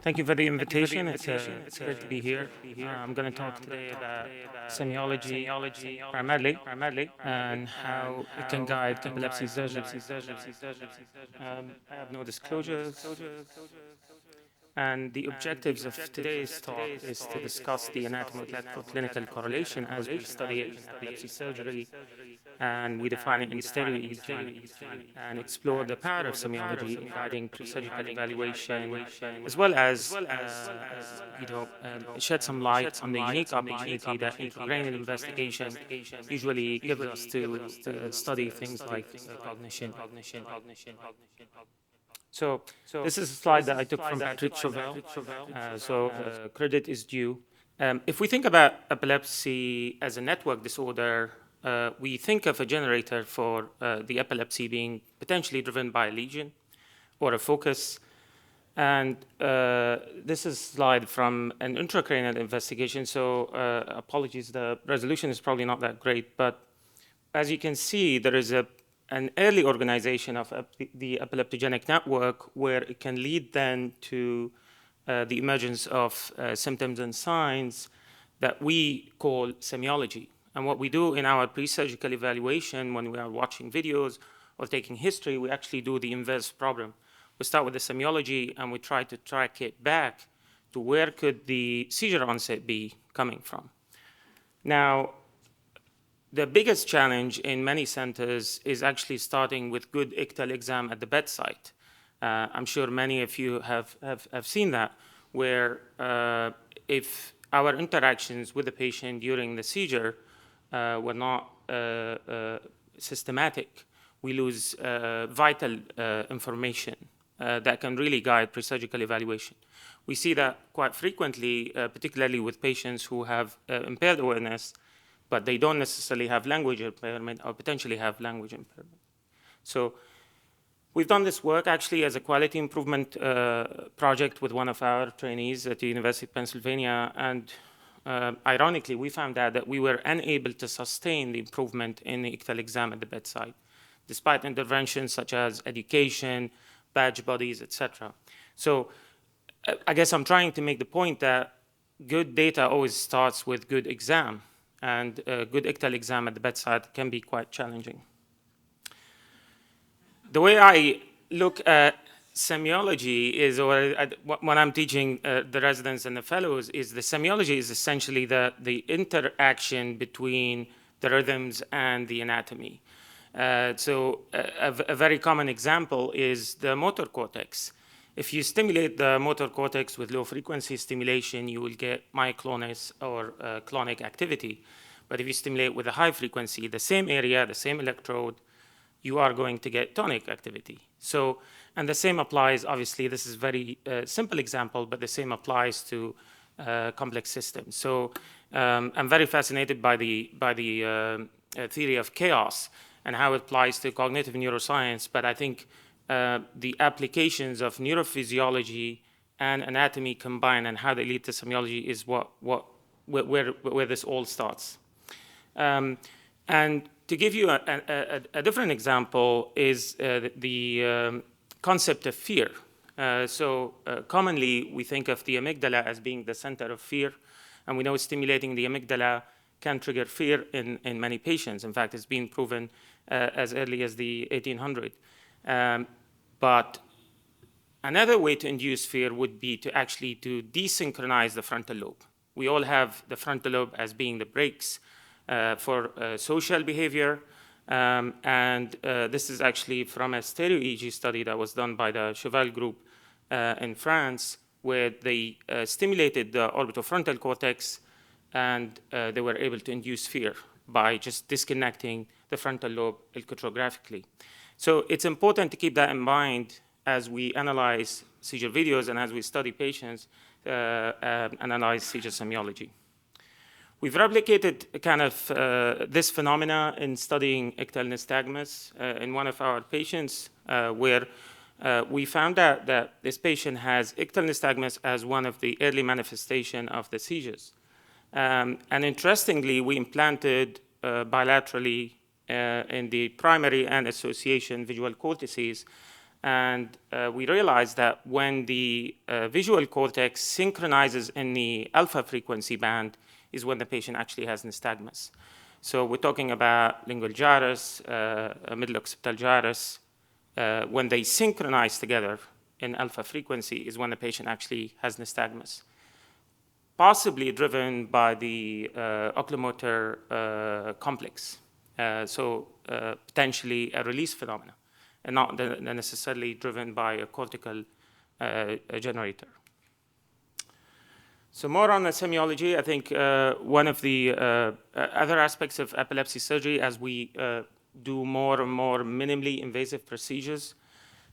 Thank you for the invitation. It's great to be here. I'm going to talk today about semiology primarily and how it can guide epilepsy surgery. I have no disclosures. And the objectives of today's talk is to discuss the anatomomolecular clinical correlation as we study it in epilepsy surgery, and we define it in stereo EEG, and explore the power of semiology in guiding pre-surgical evaluation, as well as shed some light on the unique opportunity that intracranial investigation usually gives us to study things like cognition. So this is a slide that I took from Patrick Chauvel, credit is due. If we think about epilepsy as a network disorder, we think of a generator for the epilepsy being potentially driven by a lesion or a focus. And this is a slide from an intracranial investigation, so apologies, the resolution is probably not that great, but as you can see, there is an early organization of the epileptogenic network where it can lead then to the emergence of symptoms and signs that we call semiology. And what we do in our pre-surgical evaluation when we are watching videos or taking history, we actually do the inverse problem. We start with the semiology and we try to track it back to where could the seizure onset be coming from. Now, the biggest challenge in many centers is actually starting with good ictal exam at the bedside. I'm sure many of you have seen that, where if our interactions with the patient during the seizure were not systematic, we lose vital information that can really guide pre-surgical evaluation. We see that quite frequently, particularly with patients who have impaired awareness, but they don't necessarily have language impairment or potentially have language impairment. So we've done this work actually as a quality improvement project with one of our trainees at the University of Pennsylvania, and ironically, we found out that we were unable to sustain the improvement in the ictal exam at the bedside, despite interventions such as education, badge bodies, etc. So I guess I'm trying to make the point that good data always starts with good exam, and a good ictal exam at the bedside can be quite challenging. The way I look at semiology is, or when I'm teaching the residents and the fellows, is the semiology is essentially the interaction between the rhythms and the anatomy. So a very common example is the motor cortex. If you stimulate the motor cortex with low frequency stimulation, you will get myoclonus or clonic activity. But if you stimulate with a high frequency, the same area, the same electrode, you are going to get tonic activity. So, and the same applies, obviously, this is a very simple example, but the same applies to complex systems. So I'm very fascinated by the theory of chaos and how it applies to cognitive neuroscience, but I think the applications of neurophysiology and anatomy combined and how they lead to semiology is where this all starts. And to give you a different example is the concept of fear. Commonly, we think of the amygdala as being the center of fear, and we know stimulating the amygdala can trigger fear in many patients. In fact, it's been proven as early as the 1800s. But another way to induce fear would be to actually desynchronize the frontal lobe. We all have the frontal lobe as being the brakes for social behavior. This is actually from a stereo EEG study that was done by the Chauvel group in France, where they stimulated the orbitofrontal cortex, and they were able to induce fear by just disconnecting the frontal lobe electrographically. So it's important to keep that in mind as we analyze seizure videos and as we study patients, analyze seizure semiology. We've replicated kind of this phenomena in studying ictal nystagmus in one of our patients, where we found out that this patient has ictal nystagmus as one of the early manifestations of the seizures. And interestingly, we implanted bilaterally in the primary and association visual cortices And we realized that when the visual cortex synchronizes in the alpha frequency band is when the patient actually has nystagmus. So we're talking about lingual gyrus, middle occipital gyrus. When they synchronize together in alpha frequency is when the patient actually has nystagmus, possibly driven by the oculomotor complex. Potentially a release phenomena, and not necessarily driven by a cortical generator. So more on the semiology, I think one of the other aspects of epilepsy surgery, as we do more and more minimally invasive procedures,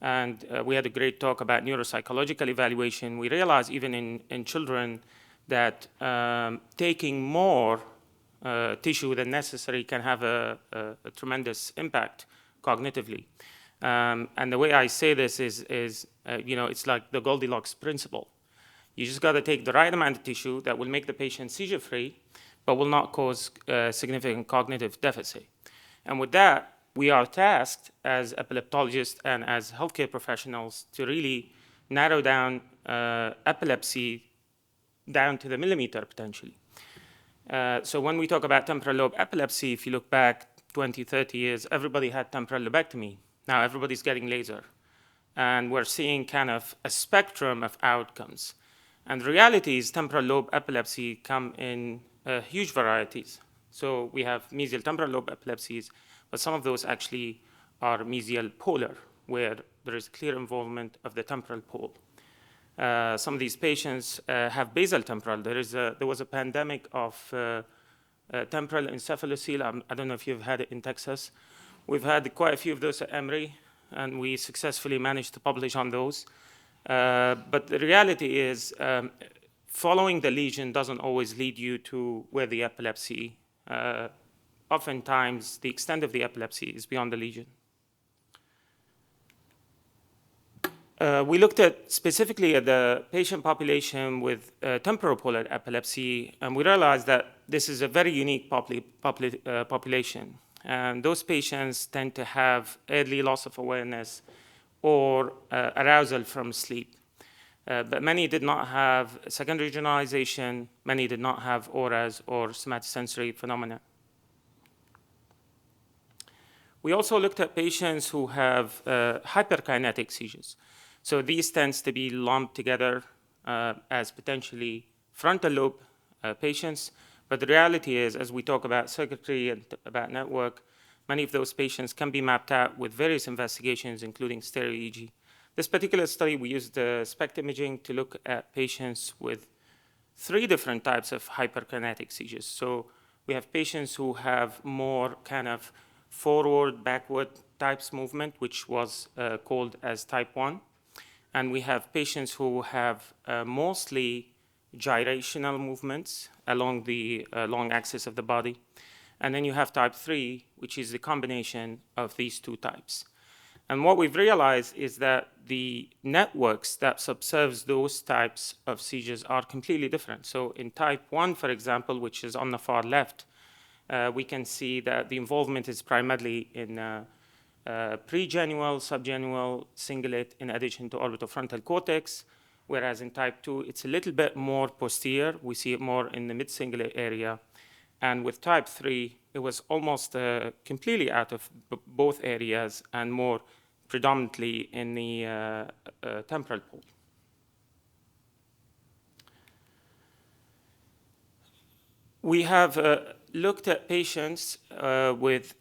and we had a great talk about neuropsychological evaluation, we realized even in children that taking more tissue than necessary can have a tremendous impact cognitively. And the way I say this is it's like the Goldilocks principle. You just got to take the right amount of tissue that will make the patient seizure-free, but will not cause significant cognitive deficit. And with that, we are tasked as epileptologists and as healthcare professionals to really narrow down epilepsy down to the millimeter potentially. So when we talk about temporal lobe epilepsy, if you look back 20, 30 years, everybody had temporal lobectomy. Now everybody's getting laser. And we're seeing kind of a spectrum of outcomes. And the reality is temporal lobe epilepsy come in huge varieties. So we have mesial temporal lobe epilepsies, but some of those actually are mesial polar, where there is clear involvement of the temporal pole. Some of these patients have basal temporal. There was a pandemic of temporal encephalocele. I don't know if you've had it in Texas. We've had quite a few of those at Emory, and we successfully managed to publish on those. But the reality is, following the lesion doesn't always lead you to where the epilepsy, oftentimes the extent of the epilepsy is beyond the lesion. We looked at specifically at the patient population with temporopolar epilepsy, and we realized that this is a very unique population. And those patients tend to have early loss of awareness or arousal from sleep. But many did not have secondary generalization, many did not have auras or somatosensory phenomena. We also looked at patients who have hyperkinetic seizures. So these tends to be lumped together as potentially frontal lobe patients. But the reality is, as we talk about circuitry and about network, many of those patients can be mapped out with various investigations, including stereo EEG. This particular study, we used the SPECT imaging to look at patients with 3 different types of hyperkinetic seizures. So we have patients who have more kind of forward, backward types movement, which was called as type 1. And we have patients who have mostly gyrational movements along the long axis of the body. And then you have type 3, which is the combination of these 2 types. And what we've realized is that the networks that subserves those types of seizures are completely different. So in type 1, for example, which is on the far left, we can see that the involvement is primarily in pregenual, subgenual, cingulate, in addition to orbitofrontal cortex, whereas in type 2, it's a little bit more posterior. We see it more in the mid-cingulate area. And with type 3, it was almost completely out of both areas and more predominantly in the temporal pole. We have looked at patients with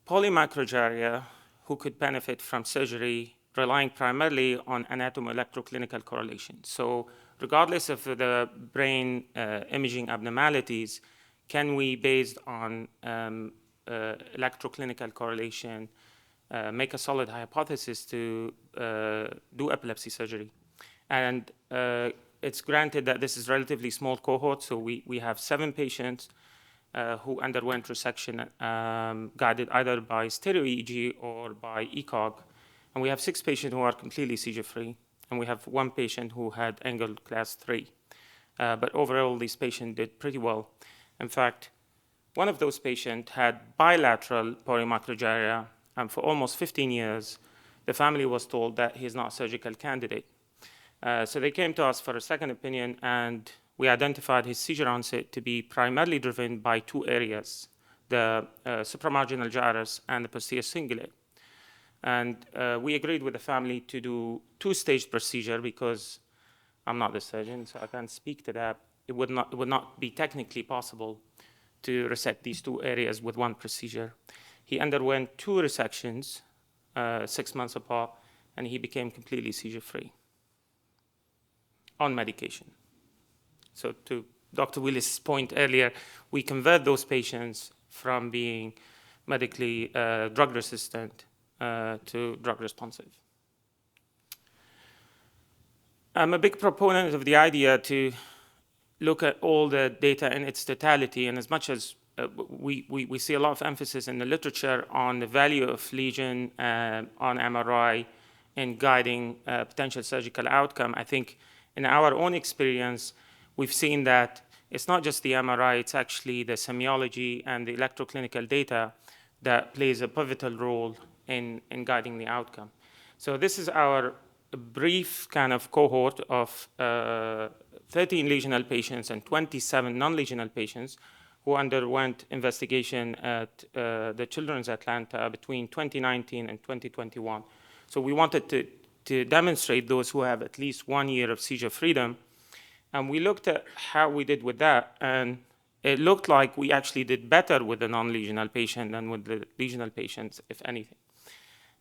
polymicrogyria who could benefit from surgery, relying primarily on anatomo-electroclinical correlation. So regardless of the brain imaging abnormalities, can we, based on electroclinical correlation, make a solid hypothesis to do epilepsy surgery? And it's granted that this is relatively small cohort, so we have 7 patients who underwent resection guided either by stereo EEG or by ECOG. And we have 6 patients who are completely seizure-free, and we have 1 patient who had angle class 3. But overall, these patients did pretty well. In fact, one of those patients had bilateral polymicrogyria, and for almost 15 years, the family was told that he's not a surgical candidate. So they came to us for a second opinion, and we identified his seizure onset to be primarily driven by two areas, the supramarginal gyrus and the posterior cingulate. And we agreed with the family to do two-stage procedure because I'm not the surgeon, so I can't speak to that. It would not be technically possible to resect these two areas with one procedure. He underwent two resections, 6 months apart, and he became completely seizure-free on medication. So to Dr. Willis' point earlier, we convert those patients from being medically drug-resistant to drug-responsive. I'm a big proponent of the idea to look at all the data in its totality, and as much as we see a lot of emphasis in the literature on the value of lesion on MRI in guiding potential surgical outcome, I think in our own experience, we've seen that it's not just the MRI, it's actually the semiology and the electroclinical data that plays a pivotal role in guiding the outcome. So this is our brief kind of cohort of 13 lesional patients and 27 non-lesional patients who underwent investigation at the Children's Atlanta between 2019 and 2021. So we wanted to demonstrate those who have at least 1 year of seizure freedom. And we looked at how we did with that, and it looked like we actually did better with the non-lesional patient than with the lesional patients, if anything.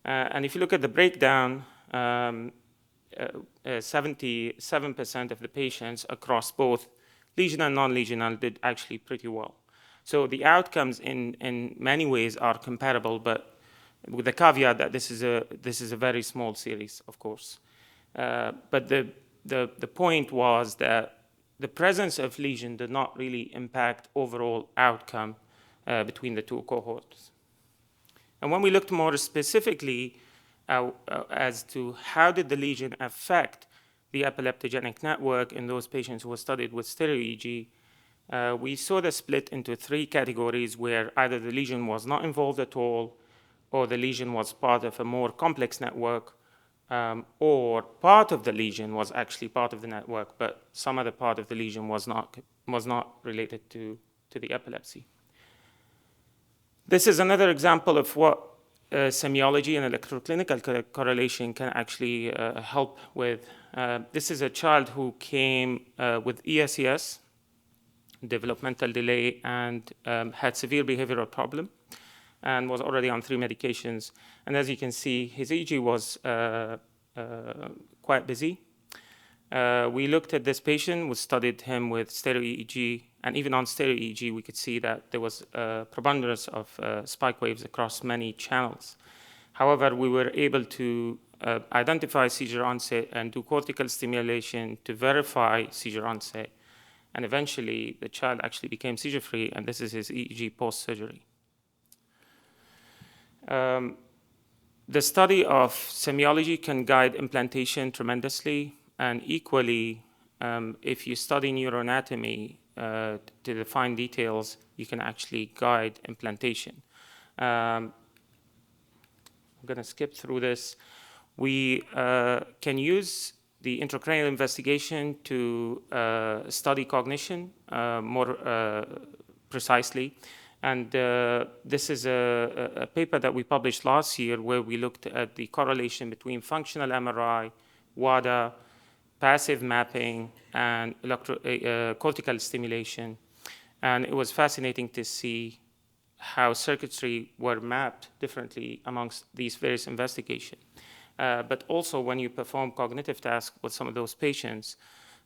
And if you look at the breakdown, 77% of the patients across both lesional and non-lesional did actually pretty well. So the outcomes in many ways are comparable, but with the caveat that this is a very small series, of course. But the point was that the presence of lesion did not really impact overall outcome between the two cohorts. And when we looked more specifically as to how did the lesion affect the epileptogenic network in those patients who were studied with stereo EEG, we saw the split into three categories where either the lesion was not involved at all, or the lesion was part of a more complex network, or part of the lesion was actually part of the network, but some other part of the lesion was not related to the epilepsy. This is another example of what semiology and electroclinical correlation can actually help with. This is a child who came with ESES, developmental delay, and had severe behavioral problem, and was already on 3 medications. And as you can see, his EEG was quite busy. We looked at this patient, we studied him with stereo EEG, and even on stereo EEG, we could see that there was a preponderance of spike waves across many channels. However, we were able to identify seizure onset and do cortical stimulation to verify seizure onset. And eventually, the child actually became seizure-free, and this is his EEG post-surgery. The study of semiology can guide implantation tremendously, and equally, if you study neuroanatomy to define details, you can actually guide implantation. I'm going to skip through this. We can use the intracranial investigation to study cognition more precisely. And this is a paper that we published last year where we looked at the correlation between functional MRI, WADA, passive mapping, and cortical stimulation. And it was fascinating to see how circuitry were mapped differently amongst these various investigations. But also when you perform cognitive tasks with some of those patients,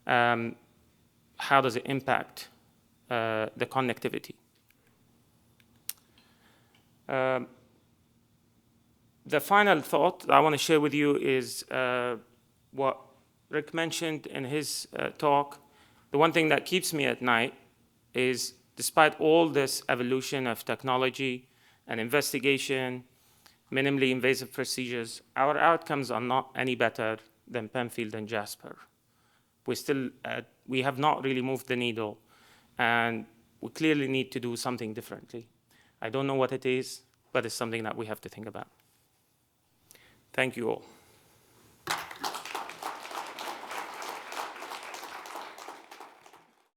how does it impact the connectivity? The final thought I want to share with you is what Rick mentioned in his talk. The one thing that keeps me at night is, despite all this evolution of technology and investigation, minimally invasive procedures, our outcomes are not any better than Penfield and Jasper. We have not really moved the needle, and we clearly need to do something differently. I don't know what it is, but it's something that we have to think about. Thank you all.